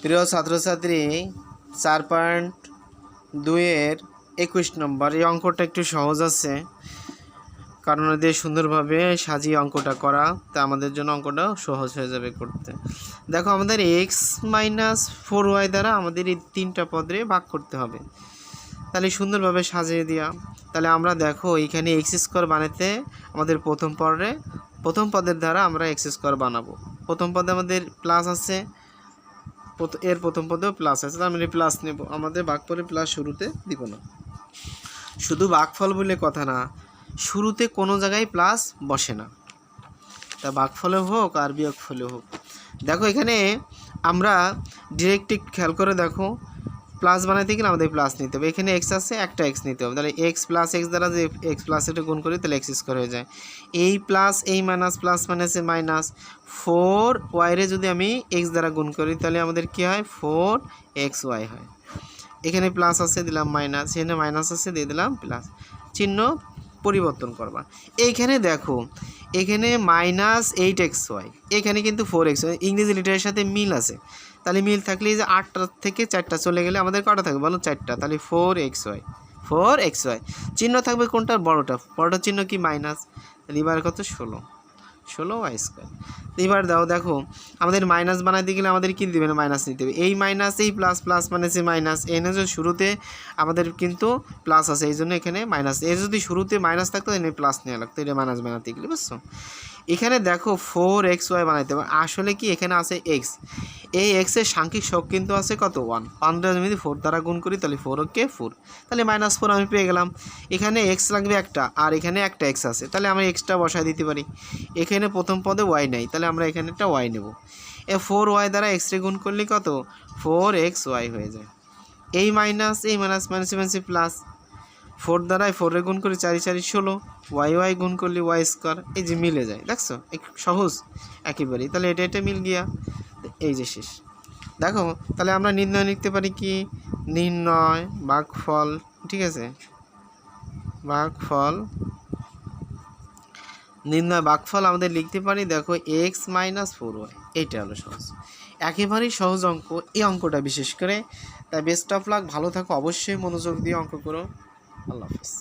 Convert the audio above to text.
প্রিয় ছাত্রছাত্রী 4.2-এর 21 নম্বর এই অঙ্কটা একটু সহজ আছে, কারণ দিয়ে সুন্দরভাবে সাজিয়ে অঙ্কটা করা, তা আমাদের জন্য অঙ্কটা সহজ হয়ে যাবে করতে। দেখো, আমাদের x-4y দ্বারা আমাদের এই তিনটা পদে ভাগ করতে হবে, তাহলে সুন্দরভাবে সাজিয়ে দেওয়া। তাহলে আমরা দেখো এইখানে এক্স স্কোয়ার বানাতে আমাদের প্রথম পদের দ্বারা আমরা এক্স স্কোয়ার বানাবো। প্রথম পদে আমাদের প্লাস আছে, এর প্রথম পদেও প্লাস আছে, তার মানে প্লাস নেব। আমাদের ভাগফলে প্লাস শুরুতে দিব না, শুধু ভাগফল বলে কথা না, শুরুতে কোনো জায়গায় প্লাস বসে না, তা ভাগফলে হোক আর বিয়োগফলে হোক। দেখো এখানে আমরা ডিরেক্ট খেয়াল করে দেখো, প্লাস বানাইতে গেলে আমাদের প্লাস নিতে হবে। এখানে এক্স আছে, একটা এক্স নিতে হবে, তাহলে এক্স প্লাস এক্স দ্বারা যে এক্স প্লাস এটা গুণ করি তাহলে এক্স স্কোয়ার হয়ে যায়। এই প্লাস এই মাইনাস, প্লাস মাইনাসে মাইনাস, 4y যদি আমি এক্স দ্বারা গুণ করি তাহলে আমাদের কী হয়, 4xy হয়। এখানে প্লাস আছে দিলাম মাইনাস, এখানে মাইনাস আছে দিয়ে দিলাম প্লাস, চিহ্ন পরিবর্তন করবা। এইখানে দেখো এখানে -8xy, এখানে কিন্তু 4xy, ইংরেজি লিটারের সাথে মিল আছে, তাহলে মিল থাকলে যে 8টা থেকে 4টা চলে গেলে আমাদের কটা থাকবে বলো, 4টা, তাহলে 4xy চিহ্ন থাকবে কোনটার, বড়টার চিহ্ন কি মাইনাস, তাহলে এবার কত 16y²। এবার দেখো আমাদের মাইনাস বানাইতে গেলে আমাদের কী দেবে না, মাইনাস নিতে হবে। এই মাইনাস এই প্লাস, প্লাস মানে সে মাইনাস, এনে যে শুরুতে আমাদের কিন্তু প্লাস আছে এই জন্য এখানে মাইনাস, এর যদি শুরুতে মাইনাস থাকতো এনে প্লাস নেওয়া লাগতো, এটা মাইনাস বানাতে গেলে, বুঝছো। এখানে দেখো 4xy বানাইতে হবে, আসলে কি এখানে আছে এক্স, এই এক্সের সাংখ্যিক শক কিন্তু আছে কত 1, 15 যদি 4 দ্বারা গুণ করি তাহলে 4 তাহলে -4 আমি পেয়ে গেলাম। এখানে এক্স লাগবে একটা, আর এখানে একটা এক্স আছে, তাহলে আমরা এক্সটা বসায় দিতে পারি। এখানে প্রথম পদে ওয়াই নাই, তাহলে আমরা এখানে একটা ওয়াই নেব। 4y দ্বারা এক্স রে গুণ করলে কত 4xy হয়ে যায়। এই মাইনাস এই মাইনাস মাইনাসে প্লাস, 4 দ্বারাই 4 রে গুণ করি 4 4 16, y গুণ করলে y², এই যে মিলে যায়, দেখছো সহজ একেবারেই। তাহলে এটা মিল গিয়া, এই যে শেষ। দেখো তাহলে আমরা নির্ণয় লিখতে পারি কি, নির্ণয় ভাগফল, ঠিক আছে, নির্ণয় ভাগফল আমাদের লিখতে পারি, দেখো x-4y, এইটা হলো সহজ, একেবারেই সহজ অঙ্ক এই অঙ্কটা বিশেষ করে। তাই বেস্ট অফ লাক, ভালো থাকো, অবশ্যই মনোযোগ দিয়ে অঙ্ক করো। আল্লাহ হাফেজ।